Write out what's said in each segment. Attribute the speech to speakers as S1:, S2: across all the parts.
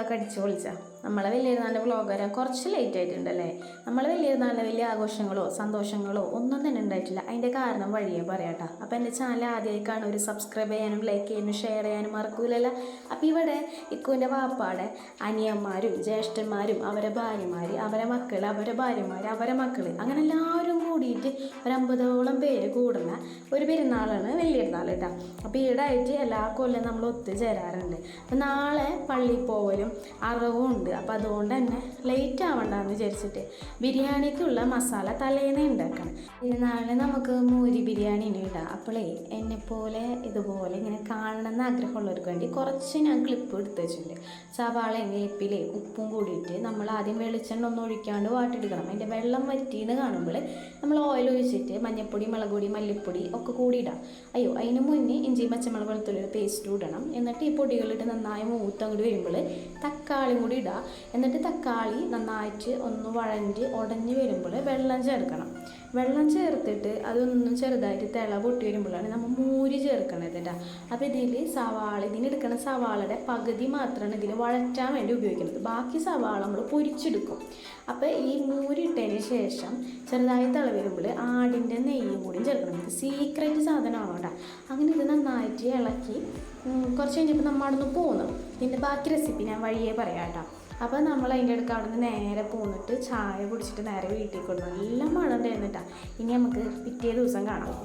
S1: പെരുന്നാളൊക്കെ അടിച്ചു പൊളിച്ചാൽ നമ്മളെ വലിയ പെരുന്നാളിൻ്റെ വ്ളോഗ് വരാൻ കുറച്ച് ലേറ്റ് ആയിട്ടുണ്ടല്ലേ. നമ്മളെ വലിയ പെരുന്നാളിൻ്റെ വലിയ ആഘോഷങ്ങളോ സന്തോഷങ്ങളോ ഒന്നും തന്നെ ഉണ്ടായിട്ടില്ല. അതിൻ്റെ കാരണം വഴിയേ പറയാട്ടോ. അപ്പോൾ എൻ്റെ ചാനൽ ആദ്യമായി കാണും, ഒരു സബ്സ്ക്രൈബ് ചെയ്യാനും ലൈക്ക് ചെയ്യാനും ഷെയർ ചെയ്യാനും മറക്കൂലല്ലോ. അപ്പോൾ ഇവിടെ ഇക്കുവിൻ്റെ വാപ്പാടെ അനിയന്മാരും ജ്യേഷ്ഠന്മാരും അവരെ ഭാര്യമാർ, അവരെ മക്കൾ, അവരെ ഭാര്യമാർ, അവരെ മക്കൾ, അങ്ങനെ എല്ലാവരും കൂടിയിട്ട് ഒരു 50ഓളം പേര് കൂടുന്ന ഒരു പെരുന്നാളാണ് വലിയ പെരുന്നാൾ കേട്ടോ. അപ്പോൾ ഈടായിട്ട് എല്ലാ കൊല്ലം നമ്മൾ ഒത്തുചേരാറുണ്ട്. അപ്പോൾ നാളെ പള്ളിയിൽ പോവലും അറവും ഉണ്ട്. അപ്പോൾ അതുകൊണ്ട് തന്നെ ലേറ്റ് ആവണ്ടെന്ന് വിചാരിച്ചിട്ട് ബിരിയാണിക്കുള്ള മസാല തലേന്നേ ഉണ്ടാക്കണം. നാളെ നമുക്ക് മൂരി ബിരിയാണി ഇടാം. അപ്പോളേ എന്നെപ്പോലെ ഇതുപോലെ ഇങ്ങനെ കാണണമെന്ന് ആഗ്രഹമുള്ളവർക്ക് വേണ്ടി കുറച്ച് ഞാൻ ക്ലിപ്പ് എടുത്ത് വെച്ചിട്ടുണ്ട്. സവാളയും വേപ്പിലയും ഉപ്പും കൂടിയിട്ട് നമ്മൾ ആദ്യം വെളിച്ചെണ്ണ ഒന്നും ഒഴിക്കാണ്ട് വാട്ടിയെടുക്കണം. അതിൻ്റെ വെള്ളം വറ്റിയെന്ന് കാണുമ്പോൾ നമ്മൾ ഓയിൽ ഒഴിച്ചിട്ട് മഞ്ഞൾപ്പൊടി, മുളക് പൊടി, മല്ലിപ്പൊടി ഒക്കെ കൂടി ഇടാം. അതിന് മുന്നേ ഇഞ്ചി പച്ചമുളക് വെളുത്തുള്ളി പേസ്റ്റ് ഇടണം. എന്നിട്ട് ഈ പൊടികളിട്ട് നന്നായി മൂത്ത് അങ്ങോട്ട് വരുമ്പോൾ തക്കാളിയും കൂടി ഇടുക. എന്നിട്ട് തക്കാളി നന്നായിട്ട് ഒന്ന് വഴഞ്ഞ് ഉടഞ്ഞ് വരുമ്പോൾ വെള്ളം ചേർക്കണം. വെള്ളം ചേർത്തിട്ട് അതൊന്നും ചെറുതായിട്ട് തിള പൊട്ടി വരുമ്പോഴാണ് നമ്മൾ മൂരി ചേർക്കണത് കേട്ടോ. അപ്പോൾ ഇതിനെടുക്കുന്ന സവാളയുടെ പകുതി മാത്രമാണ് ഇതിൽ വഴറ്റാൻ വേണ്ടി ഉപയോഗിക്കുന്നത്. ബാക്കി സവാള നമ്മൾ പൊരിച്ചെടുക്കും. അപ്പോൾ ഈ മൂരിട്ടതിന് ശേഷം ചെറുതായി തിള വരുമ്പോൾ ആടിൻ്റെ നെയ്യും കൂടി ചേർക്കണം. ഇത് സീക്രറ്റ് സാധനമാണ് കേട്ടോ. അങ്ങനെ ഇത് നന്നായിട്ട് ഇളക്കി കുറച്ച് കഴിഞ്ഞപ്പോൾ നമ്മൾ അവിടെ നിന്ന് പോന്നു. ഇതിൻ്റെ ബാക്കി റെസിപ്പി ഞാൻ വഴിയേ പറയാം കേട്ടോ. അപ്പോൾ നമ്മൾ അതിൻ്റെ അടുക്ക് അവിടെ നിന്ന് നേരെ പോന്നിട്ട് ചായ കുടിച്ചിട്ട് നേരെ വീട്ടിൽ കൊടുക്കും. നല്ല മഴ ഉണ്ടായിരുന്നിട്ടാ. ഇനി നമുക്ക് പിറ്റേ ദിവസം കാണാം.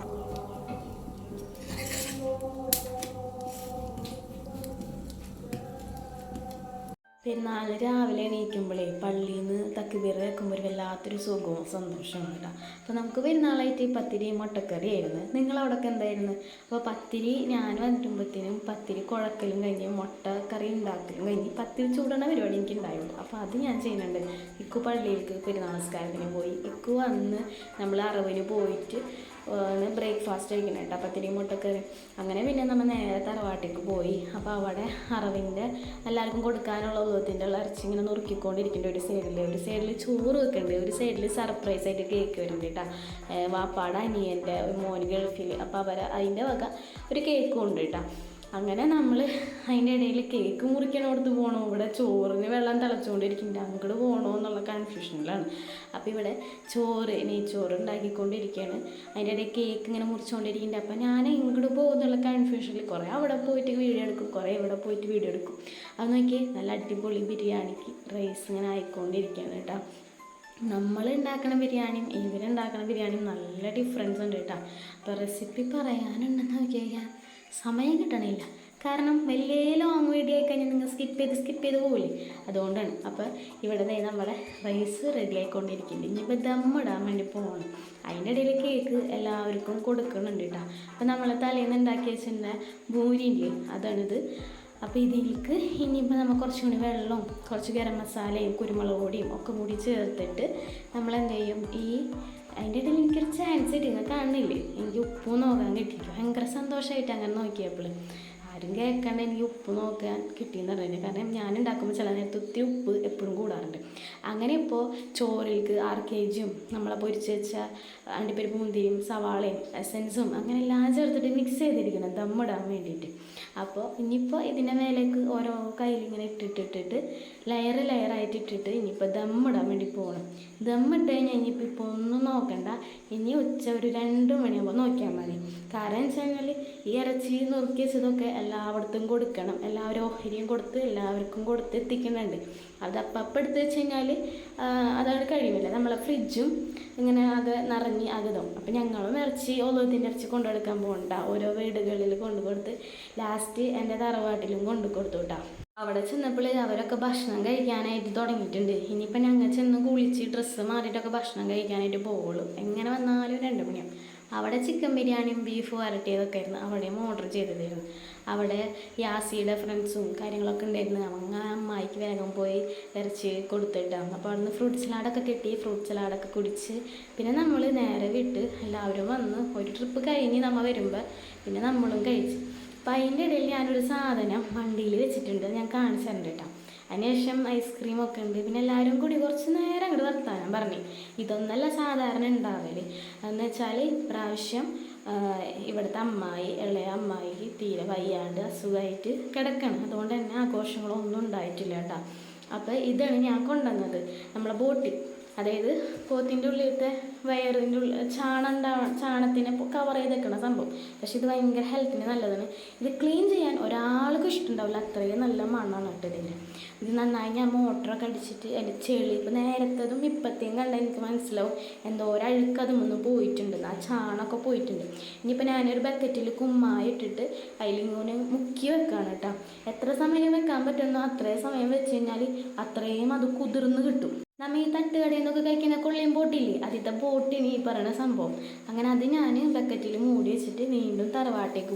S1: പെരുന്നാൾ രാവിലെ എണീക്കുമ്പോഴേ പള്ളിയിൽ നിന്ന് തക്ബീർ കേൾക്കുമ്പോൾ ഒരു വല്ലാത്തൊരു സുഖവും സന്തോഷവും കേട്ടോ. അപ്പോൾ നമുക്ക് പെരുന്നാളായിട്ട് പത്തിരി മുട്ടക്കറി ആയിരുന്നു. നിങ്ങളവിടെയൊക്കെ എന്തായിരുന്നു? അപ്പോൾ പത്തിരി ഞാൻ വന്നിട്ടുമ്പോഴത്തേനും പത്തിരി കുഴക്കലും കഴിഞ്ഞ് മുട്ടക്കറി ഉണ്ടാക്കലും കഴിഞ്ഞ് പത്തിരി ചൂടണ പരിപാടി എനിക്ക് ഉണ്ടായുള്ളൂ. അപ്പോൾ അത് ഞാൻ ചെയ്യുന്നുണ്ട്. ഇക്കു പള്ളിയിലേക്ക് പെരുന്നാൾ നമസ്കാരത്തിന് പോയി. ഇക്കു അന്ന് നമ്മൾ അറവിന് പോയിട്ട് ബ്രേക്ക്ഫാസ്റ്റ് കഴിക്കണം കേട്ടോ, പത്തിരി മുട്ടക്കറി. അങ്ങനെ പിന്നെ നമ്മൾ നേരെ തറവാട്ടിലേക്ക് പോയി. അപ്പോൾ അവിടെ അറവിൻ്റെ എല്ലാവർക്കും കൊടുക്കാനുള്ള ഉള്ളത്തിൻ്റെ ഇറച്ചി ഇങ്ങനെ നുറുക്കിക്കൊണ്ടിരിക്കുന്നുണ്ട്. ഒരു സൈഡിൽ ചോറ് വെക്കുന്നുണ്ട്, ഒരു സൈഡിൽ സർപ്രൈസ് ആയിട്ട് കേക്ക് വരുന്നുണ്ട് കേട്ടോ. വാപ്പാടെ അനിയൻ്റെ ഒരു മോന് ഗൾഫിൽ, അപ്പോൾ അതിൻ്റെ വക ഒരു കേക്കും ഉണ്ട് കേട്ടോ. അങ്ങനെ നമ്മൾ അതിൻ്റെ ഇടയിൽ കേക്ക് മുറിക്കണോടത്ത് പോകണോ, ഇവിടെ ചോറിന് വെള്ളം തിളച്ചുകൊണ്ടിരിക്കുന്നുണ്ട്, അങ്ങോട്ട് പോകണോ എന്നുള്ള കൺഫ്യൂഷനിലാണ്. അപ്പോൾ ഇവിടെ നെയ്ച്ചോറ് ഉണ്ടാക്കിക്കൊണ്ടിരിക്കുകയാണ്. അതിൻ്റെ ഇടയിൽ കേക്ക് ഇങ്ങനെ മുറിച്ചുകൊണ്ടിരിക്കുന്നുണ്ട്. അപ്പോൾ ഞാൻ ഇങ്ങോട്ട് പോകുന്നുള്ള കൺഫ്യൂഷനിൽ കുറേ അവിടെ പോയിട്ട് വീഡിയോ എടുക്കും, കുറേ ഇവിടെ പോയിട്ട് വീഡിയോ എടുക്കും. അത് നോക്കി നല്ല അടിപൊളി ബിരിയാണിക്ക് റൈസ് ഇങ്ങനെ ആയിക്കൊണ്ടിരിക്കുകയാണ് കേട്ടോ. നമ്മൾ ഉണ്ടാക്കണ ബിരിയാണിയും ഇവരുണ്ടാക്കണ ബിരിയാണിയും നല്ല ഡിഫറൻസ് ഉണ്ട് കേട്ടോ. അപ്പോൾ റെസിപ്പി പറയാനുണ്ടെന്ന് നോക്കിയാൽ സമയം കിട്ടണില്ല. കാരണം വലിയ ലോങ് വീഡിയോ ആയി കഴിഞ്ഞാൽ നിങ്ങൾ സ്കിപ്പ് ചെയ്ത് പോകില്ലേ, അതുകൊണ്ടാണ്. അപ്പോൾ ഇവിടെ നമ്മുടെ റൈസ് റെഡി ആയിക്കൊണ്ടിരിക്കുന്നുണ്ട്. ഇനിയിപ്പോൾ ദമ്മിടാൻ വേണ്ടി പോകണം. അതിൻ്റെ ഇടയിൽ കേക്ക് എല്ലാവർക്കും കൊടുക്കുന്നുണ്ട് കേട്ടോ. അപ്പോൾ നമ്മൾ തലേന്ന് ഉണ്ടാക്കി വെച്ചിട്ടുള്ള ഭൂരിയില്ലേ, അതാണിത്. അപ്പോൾ ഇതിലേക്ക് ഇനിയിപ്പോൾ നമ്മൾ കുറച്ചും കൂടി വെള്ളവും കുറച്ച് ഗരം മസാലയും കുരുമുളക് പൊടിയും ഒക്കെ കൂടി ചേർത്തിട്ട് നമ്മളെന്ത് ചെയ്യും, അതിൻ്റെ ഇടയിൽ എനിക്കൊരു ചാൻസ് കിട്ടി, നിങ്ങൾ കാണുന്നില്ലേ, എനിക്ക് ഉപ്പ് നോക്കാൻ കിട്ടിയിരിക്കും. ഭയങ്കര സന്തോഷമായിട്ട് അങ്ങനെ നോക്കിയപ്പോൾ ആരും കേൾക്കാണ്ട് എനിക്ക് ഉപ്പ് നോക്കാൻ കിട്ടിയെന്ന് പറയുന്നത്. കാരണം ഞാൻ ഉണ്ടാക്കുമ്പോൾ ചില നേരത്തെ ഒത്തിരി ഉപ്പ് എപ്പോഴും കൂടാറുണ്ട്. അങ്ങനെ ഇപ്പോൾ ചോറിലേക്ക് 6 kg നമ്മളെ പൊരിച്ച് വെച്ച അണ്ടിപ്പരിപ്പ് മുന്തിരിയും സവാളയും എസൻസും അങ്ങനെ എല്ലാം ചേർത്തിട്ട് മിക്സ് ചെയ്തിരിക്കണം ദമ്മിടാൻ വേണ്ടിയിട്ട്. അപ്പോൾ ഇനിയിപ്പോൾ ഇതിൻ്റെ മേലേക്ക് ഓരോ കയ്യിലിങ്ങനെ ഇട്ടിട്ട് ലെയറായിട്ട് ഇട്ടിട്ട് ഇനിയിപ്പോൾ ദമ്മിടാൻ വേണ്ടി പോകണം. ദമ്മിട്ട് കഴിഞ്ഞാൽ ഇനിയിപ്പോൾ ഒന്നും നോക്കണ്ട, ഇനി ഉച്ച ഒരു 2 മണിയാകുമ്പോൾ നോക്കിയാൽ മതി. കാരണം എന്ന് വെച്ച് കഴിഞ്ഞാൽ ഈ ഇറച്ചി നുറുക്കി വെച്ചതൊക്കെ എല്ലായിടത്തും കൊടുക്കണം. എല്ലാവരും ഓഹരിയും കൊടുത്ത് എല്ലാവർക്കും കൊടുത്ത് എത്തിക്കുന്നുണ്ട്. അത് അപ്പം എടുത്ത് വെച്ച് കഴിഞ്ഞാൽ അതവിടെ കഴിയുമല്ലോ. നമ്മളെ ഫ്രിഡ്ജും ഇങ്ങനെ നിറഞ്ഞ് അകതാവും. അപ്പം ഞങ്ങളും ഓരോത്തിൻ്റെ ഇറച്ചി കൊണ്ടുകൊടുക്കാൻ പോകണ്ട, ഓരോ വീടുകളിൽ കൊണ്ടുകൊടുത്ത് ലാസ്റ്റ് എൻ്റെ തറവാട്ടിലും കൊടുത്തു കേട്ടോ. അവിടെ ചെന്നപ്പോൾ അവരൊക്കെ ഭക്ഷണം കഴിക്കാനായിട്ട് തുടങ്ങിയിട്ടുണ്ട്. ഇനിയിപ്പോൾ ഞങ്ങൾ ചെന്ന് കുളിച്ച് ഡ്രസ്സ് മാറിയിട്ടൊക്കെ ഭക്ഷണം കഴിക്കാനായിട്ട് പോവുള്ളൂ. എങ്ങനെ വന്നാലും 2 മണിയാവും. അവിടെ ചിക്കൻ ബിരിയാണിയും ബീഫ് വരട്ടിയതൊക്കെ ആയിരുന്നു അവിടെയും ഓർഡർ ചെയ്തതായിരുന്നു. അവിടെ യാസിയുടെ ഫ്രണ്ട്സും കാര്യങ്ങളൊക്കെ ഉണ്ടായിരുന്നു. അങ്ങനെ അമ്മായിക്ക് വേഗം പോയി ഇറച്ചി കൊടുത്തിട്ടാണ്. അപ്പോൾ അവിടെ നിന്ന് ഫ്രൂട്ട് സലാഡൊക്കെ കിട്ടി. ഫ്രൂട്ട് സലാഡൊക്കെ കുടിച്ച് പിന്നെ നമ്മൾ നേരെ വിട്ട് എല്ലാവരും വന്ന് ഒരു ട്രിപ്പ് കഴിഞ്ഞ് നമ്മൾ വരുമ്പോൾ പിന്നെ നമ്മളും കഴിച്ച്. അപ്പോൾ അതിൻ്റെ ഇടയിൽ ഞാനൊരു സാധനം വണ്ടിയിൽ വെച്ചിട്ടുണ്ട്, ഞാൻ കാണിച്ചു തരണ്ട കേട്ടോ. അതിനുശേഷം ഐസ്ക്രീമൊക്കെ ഉണ്ട്. പിന്നെ എല്ലാവരും കൂടി കുറച്ച് നേരം അങ്ങോട്ട് വർത്താനം പറഞ്ഞു. ഇതൊന്നല്ല സാധാരണ ഉണ്ടാവല് എന്ന് വെച്ചാൽ പ്രാവശ്യം ഇവിടുത്തെ ഇളയ അമ്മായിക്ക് തീരെ വയ്യാണ്ട് അസുഖമായിട്ട് കിടക്കണം. അതുകൊണ്ട് തന്നെ ആഘോഷങ്ങളൊന്നും ഉണ്ടായിട്ടില്ല കേട്ടോ. അപ്പോൾ ഇതാണ് ഞാൻ കൊണ്ടുവന്നത്, നമ്മളെ ബോട്ടിൽ, അതായത് പോത്തിൻ്റെ ഉള്ളിലത്തെ വയറിൻ്റെ ചാണത്തിനെ കവർ ചെയ്ത് വെക്കണ സംഭവം. പക്ഷെ ഇത് ഭയങ്കര ഹെൽത്തിന് നല്ലതാണ്. ഇത് ക്ലീൻ ചെയ്യാൻ ഒരാൾക്കും ഇഷ്ടമുണ്ടാവില്ല, അത്രയും നല്ല മണ്ണാണ് ഇട്ടതിന്. ഇത് നന്നായി ഞാൻ മോട്ടറൊക്കെ അടിച്ചിട്ട് അതിൻ്റെ ചെളി ഇപ്പോൾ നേരത്തതും ഇപ്പത്തേയും കണ്ടാൽ എനിക്ക് മനസ്സിലാവും എന്തോരഴുക്ക് അതുമൊന്നും പോയിട്ടുണ്ട്, ആ ചാണൊക്കെ പോയിട്ടുണ്ട്. ഇനിയിപ്പോൾ ഞാനൊരു ബക്കറ്റിൽ കുമ്മായി ഇട്ടിട്ട് അതിലിങ്ങനെ മുക്കി വെക്കുകയാണ് കേട്ടോ. എത്ര സമയം വെക്കാൻ പറ്റുന്നോ അത്രയും സമയം വെച്ച് കഴിഞ്ഞാൽ അത്രയും അത് കുതിർന്ന് കിട്ടും. നമ്മൾ ഈ തട്ടുകടയിൽ നിന്നൊക്കെ കഴിക്കുന്ന കൊള്ളിയും ബോട്ടില്ലേ, അതിൻ്റെ ബോട്ടിന് ഈ പറയുന്ന സംഭവം. അങ്ങനെ അത് ഞാൻ ബക്കറ്റിൽ മൂടി വെച്ചിട്ട് വീണ്ടും തറവാട്ടിലേക്ക്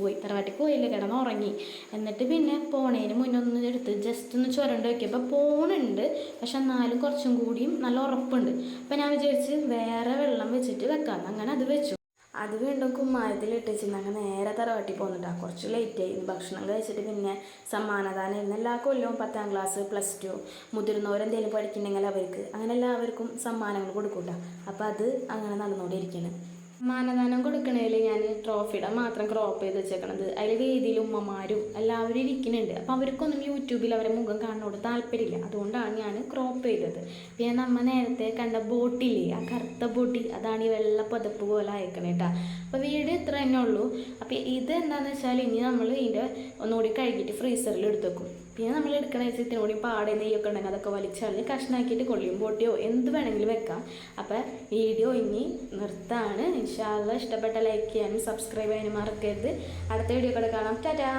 S1: പോയില്ല, കിടന്നുറങ്ങി. എന്നിട്ട് പിന്നെ പോണേന് മുന്നൊന്ന് എടുത്ത് ജസ്റ്റ് ഒന്ന് ചുരണ്ട് വയ്ക്കിയപ്പോൾ പോണുണ്ട്, പക്ഷെ എന്നാലും കുറച്ചും കൂടിയും നല്ല ഉറപ്പുണ്ട്. അപ്പം ഞാൻ വിചാരിച്ച് വേറെ വെള്ളം വെച്ചിട്ട് വെക്കാം, അങ്ങനെ അത് വെച്ചു. അത് വീണ്ടും കുമ്മായത്തിലിട്ട് വെച്ചിരുന്നു. അങ്ങനെ നേരെ തറവാട്ടി പോകുന്നുണ്ടാകും. കുറച്ച് ലേറ്റായി. ഭക്ഷണം കഴിച്ചിട്ട് പിന്നെ സമ്മാനദാനം എല്ലാ കൊല്ലവും 10ാം ക്ലാസ് +2 മുതിർന്നവരെന്തെങ്കിലും പഠിക്കുന്നുണ്ടെങ്കിൽ അവർക്ക് അങ്ങനെ എല്ലാവർക്കും സമ്മാനങ്ങൾ കൊടുക്കൂട്ടോ. അപ്പോൾ അത് അങ്ങനെ നടന്നുകൊണ്ടിരിക്കുകയാണ്. സമ്മാനദാനം കൊടുക്കണതിൽ ഞാൻ ട്രോഫിയുടെ മാത്രം ക്രോപ്പ് ചെയ്ത് വെച്ചേക്കണത്. അതിൽ വേദിയിൽ ഉമ്മമാരും എല്ലാവരും ഇരിക്കുന്നുണ്ട്. അപ്പോൾ അവർക്കൊന്നും യൂട്യൂബിൽ അവരെ മുഖം കാണുന്നതോട് താല്പര്യമില്ല, അതുകൊണ്ടാണ് ഞാൻ ക്രോപ്പ് ചെയ്തത്. പിന്നെ നമ്മൾ നേരത്തെ കണ്ട ബോട്ടില്ലേ, ആ കറുത്ത ബോട്ടി, അതാണ് ഈ വെള്ള പതപ്പ് പോലെ അയക്കണേ കേട്ടോ. അപ്പോൾ വീഡിയോ ഇത്ര തന്നെ ഉള്ളൂ. അപ്പോൾ ഇത് എന്താണെന്ന് വെച്ചാൽ ഇനി നമ്മൾ ഇതിൻ്റെ ഒന്നുകൂടി കഴുകിയിട്ട് ഫ്രീസറിൽ എടുത്ത് വെക്കും. പിന്നെ നമ്മൾ എടുക്കണ വെച്ചത്തിനോടി പാടെ നെയ്യൊക്കെ ഉണ്ടെങ്കിൽ അതൊക്കെ വലിച്ചറിഞ്ഞ് കഷ്ണാക്കിയിട്ട് കൊള്ളിയും ബോട്ടിയോ എന്ത് വേണമെങ്കിലും വെക്കാം. അപ്പോൾ വീഡിയോ ഇനി നിർത്താണ്. ഇൻഷാ അല്ലാഹ് ഇഷ്ടപ്പെട്ട ലൈക്ക് ചെയ്യാനും സബ്സ്ക്രൈബ് ചെയ്യാനും മറക്കരുത്. അടുത്ത വീഡിയോ കൂടെ കാണാം. ടാറ്റാ.